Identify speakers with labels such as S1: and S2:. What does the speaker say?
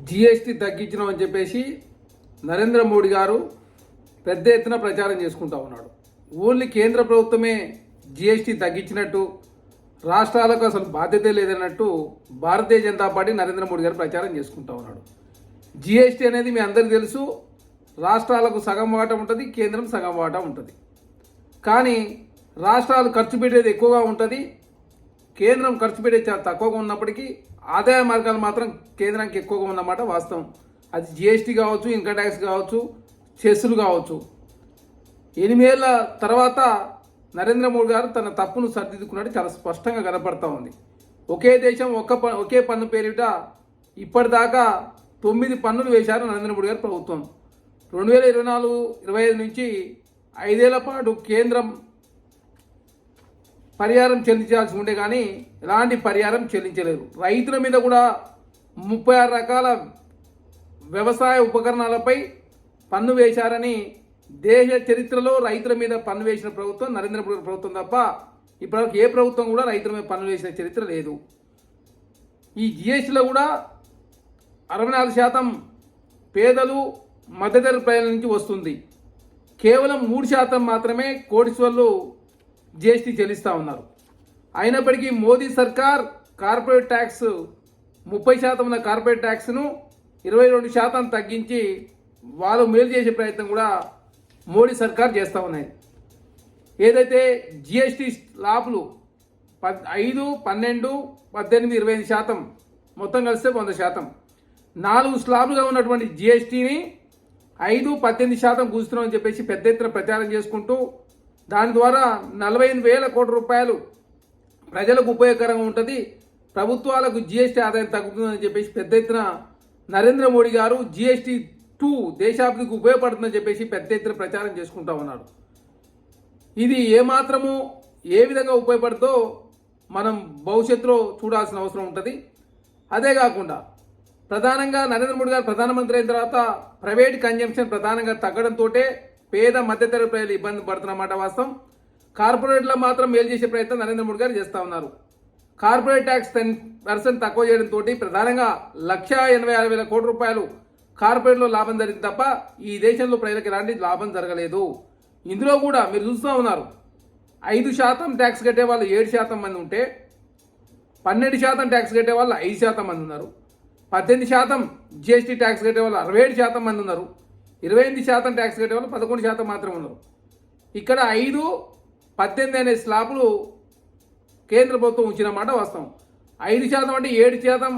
S1: GST తగ్గించినామని చెప్పేసి నరేంద్ర మోడీ గారు పెద్ద ఎత్తున ప్రచారం చేసుకుంటా ఉన్నాడు. ఓన్లీ కేంద్ర ప్రభుత్వమే జీఎస్టీ తగ్గించినట్టు, రాష్ట్రాలకు అసలు బాధ్యత లేదన్నట్టు భారతీయ జనతా పార్టీ నరేంద్ర మోడీ గారు ప్రచారం చేసుకుంటా ఉన్నాడు. జీఎస్టీ అనేది మీ అందరికీ తెలుసు, రాష్ట్రాలకు సగం వాటా ఉంటుంది, కేంద్రం సగం వాటా ఉంటుంది. కానీ రాష్ట్రాలు ఖర్చు పెట్టేది ఎక్కువగా ఉంటుంది, కేంద్రం ఖర్చు పెట్టేది చాలా తక్కువగా ఉన్నప్పటికీ ఆదాయ మార్గాలు మాత్రం కేంద్రానికి ఎక్కువగా ఉన్నమాట వాస్తవం. అది జీఎస్టీ కావచ్చు, ఇన్కమ్ ట్యాక్స్ కావచ్చు, సెస్సులు కావచ్చు. 8 ఏళ్ల తర్వాత నరేంద్ర మోడీ గారు తన తప్పును సరిదిద్దుకున్నట్టు చాలా స్పష్టంగా కనపడతా ఉంది. ఒకే దేశం ఒకే పన్ను పేరిట ఇప్పటిదాకా 9 పన్నులు వేశారు నరేంద్ర మోడీ గారు ప్రభుత్వం. 2024-25 నుంచి 5 ఏళ్ల పాటు కేంద్రం పరిహారం చెల్లించాల్సి ఉండే కానీ ఎలాంటి పరిహారం చెల్లించలేరు. రైతుల మీద కూడా 36 రకాల వ్యవసాయ ఉపకరణాలపై పన్ను వేశారని దేశ చరిత్రలో రైతుల మీద పన్ను వేసిన ప్రభుత్వం నరేంద్ర మోడీ ప్రభుత్వం తప్ప ఇప్పటివరకు ఏ ప్రభుత్వం కూడా రైతుల మీద పన్ను వేసిన చరిత్ర లేదు. ఈ జిఎస్టీలో కూడా 64% పేదలు మధ్యతరగతి ప్రజల నుంచి వస్తుంది. కేవలం 3% మాత్రమే కోటీశ్వర్లు జిఎస్టీ చెల్లిస్తూ ఉన్నారు. అయినప్పటికీ మోదీ సర్కార్ కార్పొరేట్ ట్యాక్స్ 30% ఉన్న కార్పొరేట్ ట్యాక్స్ను 22% తగ్గించి వాళ్ళు మేలు చేసే ప్రయత్నం కూడా మోడీ సర్కార్ చేస్తూ ఉన్నాయి. ఏదైతే జిఎస్టీ స్లాబ్లు 5, 12, 18, 25% మొత్తం కలిస్తే 100%, 4 స్లాబ్లుగా ఉన్నటువంటి జిఎస్టీని 5, 18% కూస్తున్నామని చెప్పేసి పెద్ద ఎత్తున ప్రచారం చేసుకుంటూ దాని ద్వారా 45,000 కోట్ల రూపాయలు ప్రజలకు ఉపయోగకరంగా ఉంటుంది, ప్రభుత్వాలకు జిఎస్టీ ఆదాయం తగ్గుతుందని చెప్పేసి పెద్ద ఎత్తున నరేంద్ర మోడీ గారు జిఎస్టీ 2 దేశాభివృద్ధికి ఉపయోగపడుతుందని చెప్పేసి పెద్ద ఎత్తున ప్రచారం చేసుకుంటా ఉన్నారు. ఇది ఏమాత్రము ఏ విధంగా ఉపయోగపడుతుందో మనం భవిష్యత్తులో చూడాల్సిన అవసరం ఉంటుంది. అదే కాకుండా ప్రధానంగా నరేంద్ర మోడీ గారు ప్రధానమంత్రి అయిన తర్వాత ప్రైవేట్ కన్జంప్షన్ ప్రధానంగా తగ్గడంతో పేద మధ్యతరగతి ప్రజలు ఇబ్బంది పడుతున్నమాట వాస్తవం. కార్పొరేట్లో మాత్రం మేలు చేసే ప్రయత్నం నరేంద్ర మోడీ గారు చేస్తూ ఉన్నారు. కార్పొరేట్ ట్యాక్స్ 10% తక్కువ చేయడంతో ప్రధానంగా 1,86,000 కోట్ల రూపాయలు కార్పొరేట్లో లాభం జరిగింది తప్ప ఈ దేశంలో ప్రజలకు ఎలాంటి లాభం జరగలేదు. ఇందులో కూడా మీరు చూస్తూ ఉన్నారు, 5% ట్యాక్స్ కట్టే వాళ్ళు 7% మంది ఉంటే 12% ట్యాక్స్ కట్టే వాళ్ళు 5% మంది ఉన్నారు. 18% జిఎస్టీ ట్యాక్స్ కట్టే వాళ్ళు 67% మంది ఉన్నారు. 28% ట్యాక్స్ కట్టే వాళ్ళు 11% మాత్రమే ఉన్నారు. ఇక్కడ 5, 18 అనే స్లాబులు కేంద్ర ప్రభుత్వం ఉంచిన మాట వాస్తవం. 5% అంటే 7%